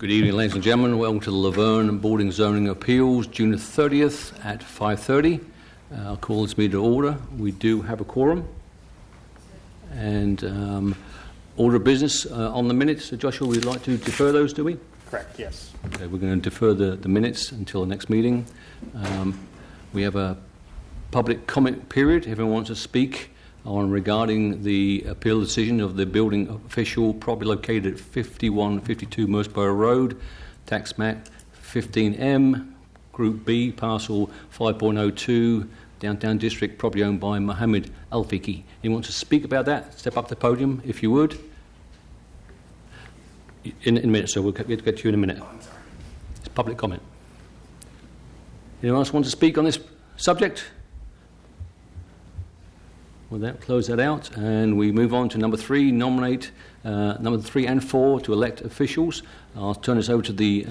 Good evening, ladies and gentlemen. Welcome to the Laverne Boarding Zoning Appeals, June the 30th at 5:30. I'll call this meeting to order. We do have a quorum. And order of business on the minutes. So Joshua, we'd like to defer those, do we? Correct, yes. Okay, we're going to defer the minutes until the next meeting. We have a public comment period. If anyone wants to speak on regarding the appeal decision of the building official property located at 5152 Mersborough Road, tax map 15M, Group B, parcel 5.02, Downtown District, property owned by Mohammed Al-Fiki. Anyone want to speak about that? Step up to the podium, if you would. In a minute, so we'll get to you in a minute. Oh, I'm sorry. It's public comment. Anyone else want to speak on this subject? Well, that close that out, and we move on to number 3. Nominate number 3 and 4 to elect officials. I'll turn this over to the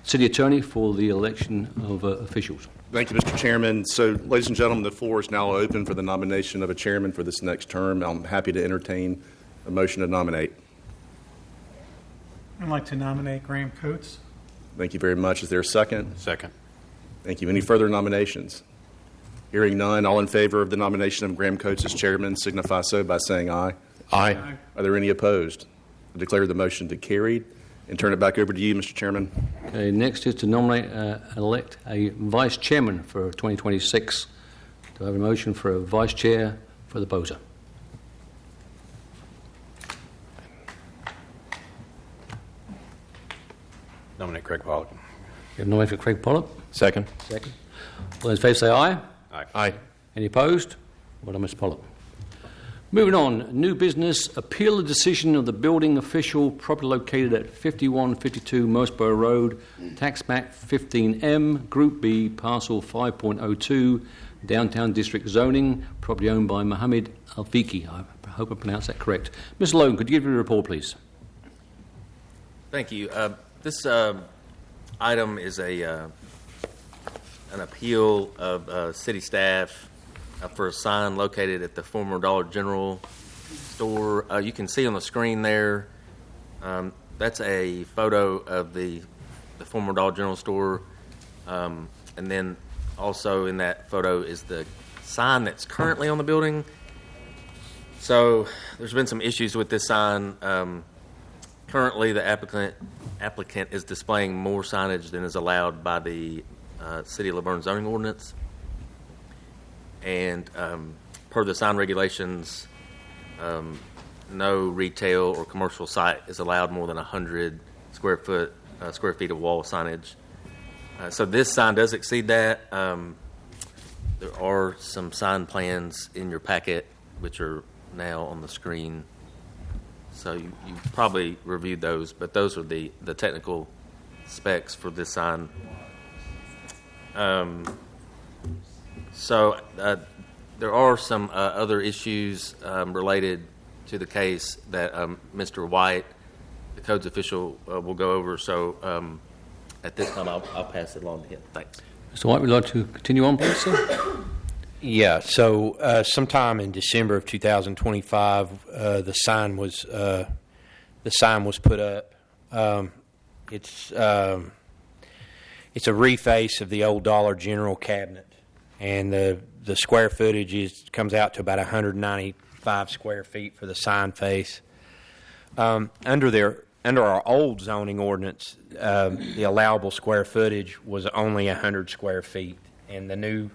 City Attorney for the election of officials. Thank you, Mr. Chairman. So, ladies and gentlemen, the floor is now open for the nomination of a chairman for this next term. I'm happy to entertain a motion to nominate. I'd like to nominate Graham Coates. Thank you very much. Is there a second? Second. Thank you. Any further nominations? Hearing none, all in favor of the nomination of Graham Coates as chairman signify so by saying aye. Aye. Are there any opposed? I declare the motion to carried and turn it back over to you, Mr. Chairman. Okay, next is to nominate elect a vice chairman for 2026. Do I have a motion for a vice chair for the BOZA? Nominate Craig Pollock. You have a nomination for Craig Pollock. Second. Second. All those in favour say aye. Aye. Aye. Any opposed? Well done, Mr. Pollock. Moving on, new business, appeal the decision of the building official property located at 5152 Mersborough Road, tax map 15M, Group B, parcel 5.02, Downtown District zoning, property owned by Mohammed Al-Fiki. I hope I pronounced that correct. Mr. Logan, could you give me a report, please? Thank you. This item is an appeal of city staff for a sign located at the former Dollar General store. You can see on the screen there, that's a photo of the former Dollar General store. And then also in that photo is the sign that's currently on the building. So there's been some issues with this sign. Currently, the applicant is displaying more signage than is allowed by the City of Laverne zoning ordinance. And per the sign regulations, no retail or commercial site is allowed more than 100 square feet of wall signage. So this sign does exceed that. There are some sign plans in your packet, which are now on the screen. So you probably reviewed those, but those are the technical specs for this sign. So there are some other issues related to the case that Mr. White, the codes official, will go over. So at this time, I'll pass it along to him. Thanks. Mr. White, would you like to continue on, please, sir? Yeah. So sometime in December of 2025, the sign was put up. It's a reface of the old Dollar General cabinet, and the square footage comes out to about 195 square feet for the sign face. Under our old zoning ordinance, the allowable square footage was only 100 square feet, and the new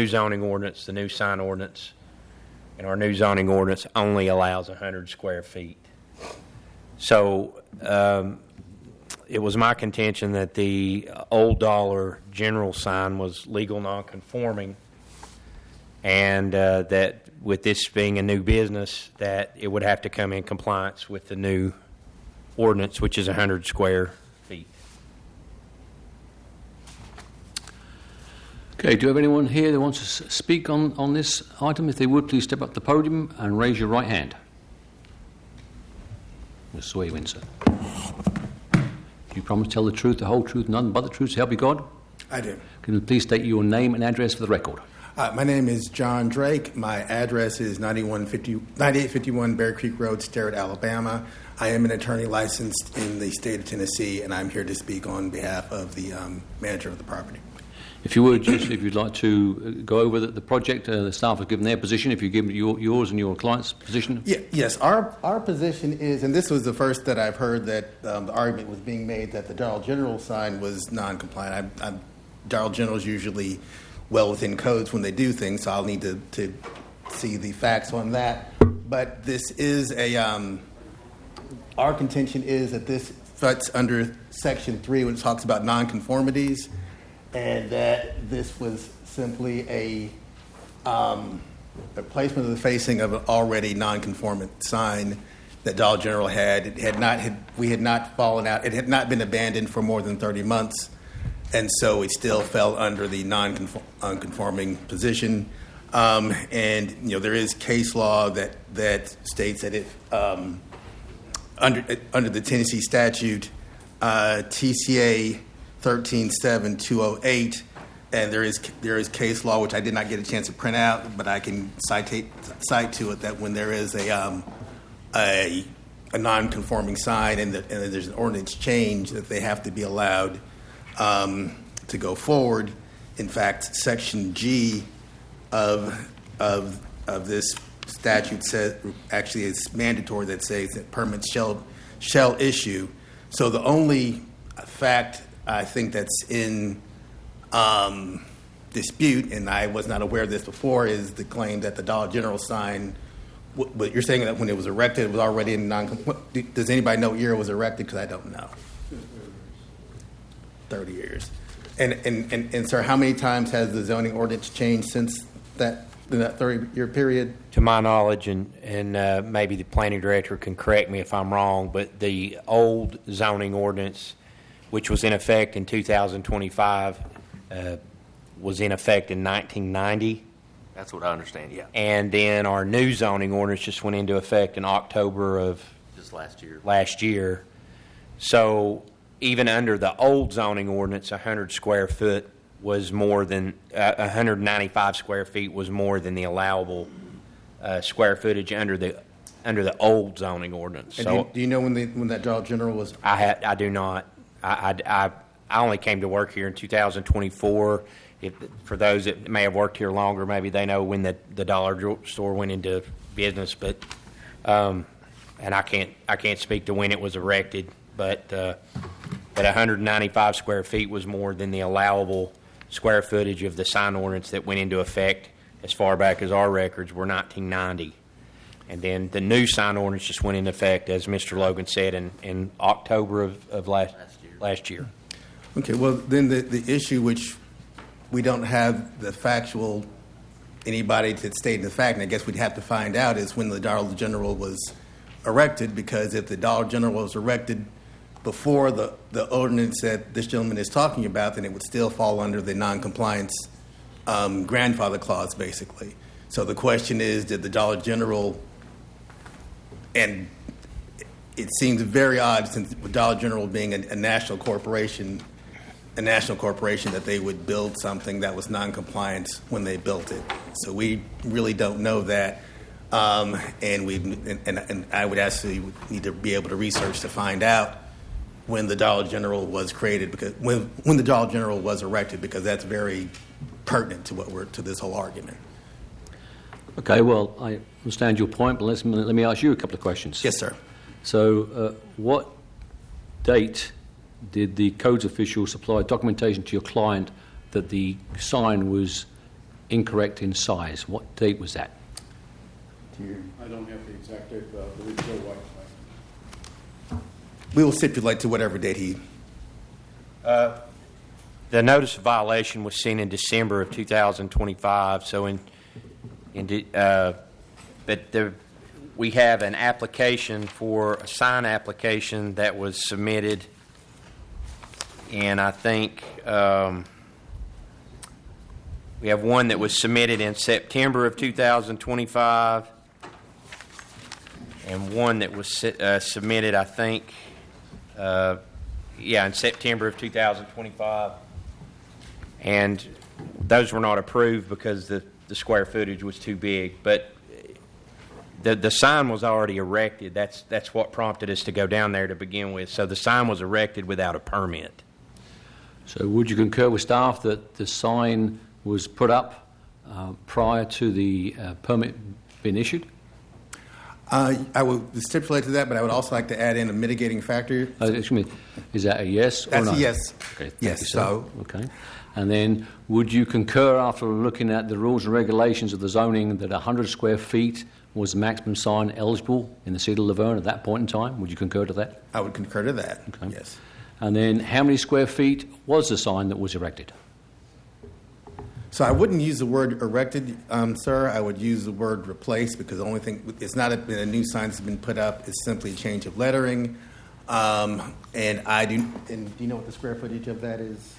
zoning ordinance, the new sign ordinance, and our new zoning ordinance only allows 100 square feet. So it was my contention that the old Dollar General sign was legal non-conforming, and that with this being a new business, that it would have to come in compliance with the new ordinance, which is 100 square feet. Okay, do you have anyone here that wants to speak on this item? If they would, please step up to the podium and raise your right hand. Ms. Sway Windsor. Do you promise to tell the truth, the whole truth, nothing but the truth, so help you God? I do. Can you please state your name and address for the record? My name is John Drake. My address is 9851 Bear Creek Road, Sterrett, Alabama. I am an attorney licensed in the state of Tennessee, and I'm here to speak on behalf of the manager of the property. If you would, just if you'd like to go over the project, the staff have given their position. If you give yours and your client's position. Yes, our position is, and this was the first that I've heard that the argument was being made that the Dollar General sign was non-compliant. Dollar General's usually well within codes when they do things, so I'll need to see the facts on that. But this is our contention is that this fits under Section 3 when it talks about nonconformities, and that this was simply a placement of the facing of an already nonconformant sign that Dollar General had. We had not fallen out. It had not been abandoned for more than 30 months, and so it still fell under the non-conforming position. And there is case law that states that if under the Tennessee statute, TCA 137208, and there is case law which I did not get a chance to print out, but I can cite to it that when there is a non-conforming sign and there's an ordinance change, that they have to be allowed to go forward. In fact, Section G of this statute says actually it's mandatory that says that permits shall issue. So the only fact I think that's in dispute, and I was not aware of this before, is the claim that the Dollar General sign. But you're saying that when it was erected, it was already in does anybody know what year it was erected? Because I don't know. 30 years. And sir, how many times has the zoning ordinance changed since that 30-year period? To my knowledge, and maybe the planning director can correct me if I'm wrong, but the old zoning ordinance, which was in effect in 2025, was in effect in 1990. That's what I understand, yeah. And then our new zoning ordinance just went into effect in October of just last year. So even under the old zoning ordinance, 100 square foot was more than 195 square feet was more than the allowable square footage under the old zoning ordinance. And so do you know when that Dollar General was? I do not. I only came to work here in 2024. For those that may have worked here longer, maybe they know when the dollar store went into business. But and I can't speak to when it was erected. But 195 square feet was more than the allowable square footage of the sign ordinance that went into effect as far back as our records were 1990. And then the new sign ordinance just went into effect, as Mr. Logan said, in October of last year. Okay, well, then the issue which we don't have the factual, anybody to state the fact, and I guess we'd have to find out, is when the Dollar General was erected, because if the Dollar General was erected before the ordinance that this gentleman is talking about, then it would still fall under the noncompliance grandfather clause, basically. So the question is, did the Dollar General, and it seems very odd since Dollar General being a national corporation, that they would build something that was non-compliant when they built it. So we really don't know that, and I would actually need to be able to research to find out when the Dollar General was created, because when the Dollar General was erected, because that's very pertinent to this whole argument. Okay, well, I understand your point, but let me ask you a couple of questions. Yes, sir. So, what date did the codes official supply documentation to your client that the sign was incorrect in size? What date was that? I don't have the exact date, but I believe Joe White. We will stipulate to whatever date he. The notice of violation was seen in December of 2025. So we have an application for a sign application that was submitted, and I think we have one that was submitted in September of 2025, and one that was submitted, I think, in September of 2025. And those were not approved because the square footage was too big. But the sign was already erected. That's what prompted us to go down there to begin with. So the sign was erected without a permit. So would you concur with staff that the sign was put up prior to the permit being issued? I would stipulate to that, but I would also like to add in a mitigating factor. Excuse me, is that a yes or That's no? a yes. Okay, thank Yes, you, sir. so- Okay. And then would you concur, after looking at the rules and regulations of the zoning, that 100 square feet was the maximum sign eligible in the city of Laverne at that point in time? Would you concur to that? I would concur to that, Okay. yes. And then how many square feet was the sign that was erected? So I wouldn't use the word erected, sir. I would use the word replaced, because the only thing, it's not been a new sign that's been put up. It's simply a change of lettering. And do you know what the square footage of that is?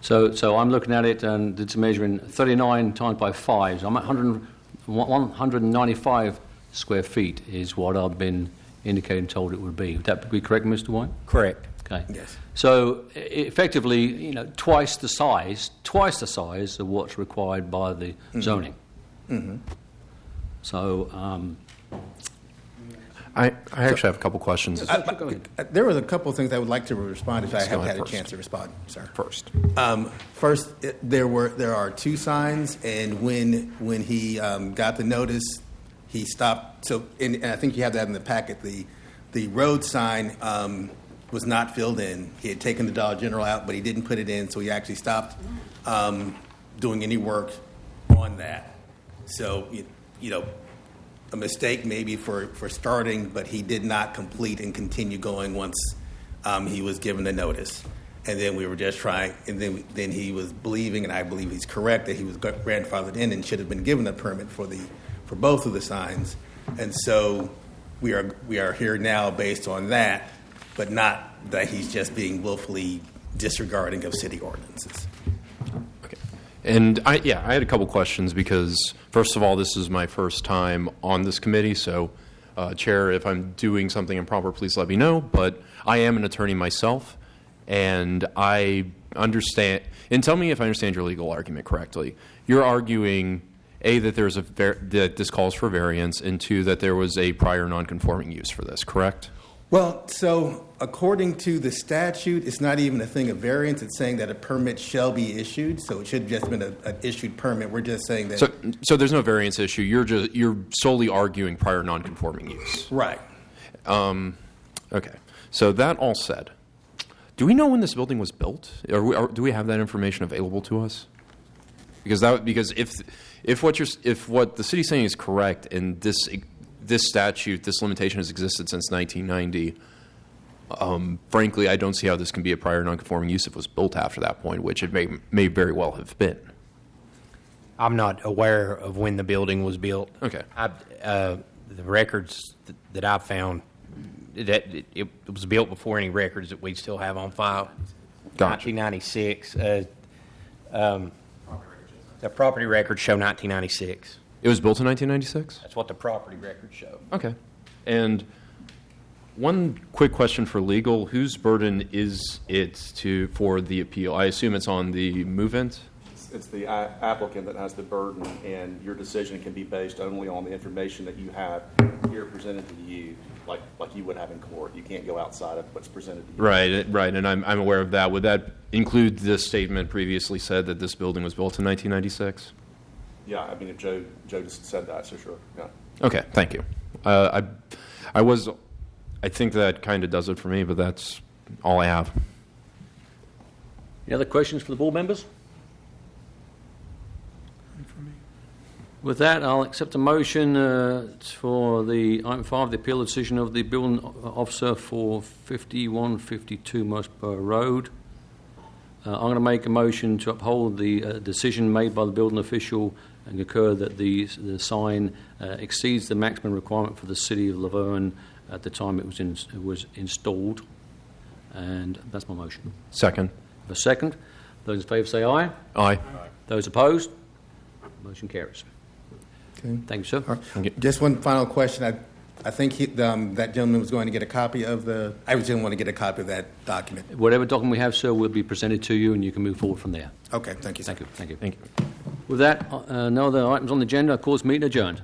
So I'm looking at it and did some measuring. 39 times by 5. So I'm at 195 square feet is what I've been indicated and told it would be. Would that be correct, Mr. White? Correct. Okay. Yes. So effectively, twice the size of what's required by the zoning. Mm-hmm. So I actually have a couple questions. go ahead. There was a couple of things I would like to respond if I Let's go haven't had ahead a first. chance to respond, sir. First. First, there are two signs, and when he got the notice, he stopped. So, and I think you have that in the packet. The road sign was not filled in. He had taken the Dollar General out, but he didn't put it in, so he actually stopped doing any work on that. So, a mistake maybe for starting, but he did not complete and continue going once he was given the notice. And then we were just trying, and then he was believing, and I believe he's correct, that he was grandfathered in and should have been given a permit for both of the signs. And so we are here now based on that, but not that he's just being willfully disregarding of city ordinances. Okay. And I had a couple questions because, first of all, this is my first time on this committee. So, Chair, if I'm doing something improper, please let me know. But I am an attorney myself, and I understand. And tell me if I understand your legal argument correctly. You're arguing, A, that that this calls for variance, and 2, that there was a prior nonconforming use for this, correct? Well, so according to the statute, it's not even a thing of variance. It's saying that a permit shall be issued, so it should have just been an issued permit. We're just saying that. So there's no variance issue. You're solely arguing prior nonconforming use. Right. Okay. So that all said, do we know when this building was built? Or do we have that information available to us? Because if what the city's saying is correct, and this statute, this limitation has existed since 1990. Frankly, I don't see how this can be a prior nonconforming use if it was built after that point, which it may very well have been. I'm not aware of when the building was built. Okay. The records that I've found, that it was built before any records that we still have on file. Gotcha. 1996. The property records show 1996. It was built in 1996? That's what the property records show. Okay. And one quick question for legal: whose burden is it for the appeal? I assume it's on the move-in. It's the applicant that has the burden, and your decision can be based only on the information that you have here presented to you, like you would have in court. You can't go outside of what's presented to you. Right, and I'm aware of that. Would that include this statement previously said that this building was built in 1996? Yeah, I mean, if Joe just said that, so sure, yeah. Okay, thank you. I think that kind of does it for me, but that's all I have. Any other questions for the board members? With that, I'll accept a motion for the item 5, the appeal decision of the building officer for 5152 Mosborough Road. I'm going to make a motion to uphold the decision made by the building official and concur that the sign exceeds the maximum requirement for the city of Laverne at the time it was installed. And that's my motion. Second. A second. Those in favour say aye. Aye. Those opposed? Motion carries. Okay. Thank you, sir. All right. Just one final question. I think that gentleman was going to get a copy of I was going to want to get a copy of that document. Whatever document we have, sir, will be presented to you, and you can move forward from there. Okay, thank you, sir. Thank you. Thank you. Thank you. With that, no other items on the agenda. I call this meeting adjourned.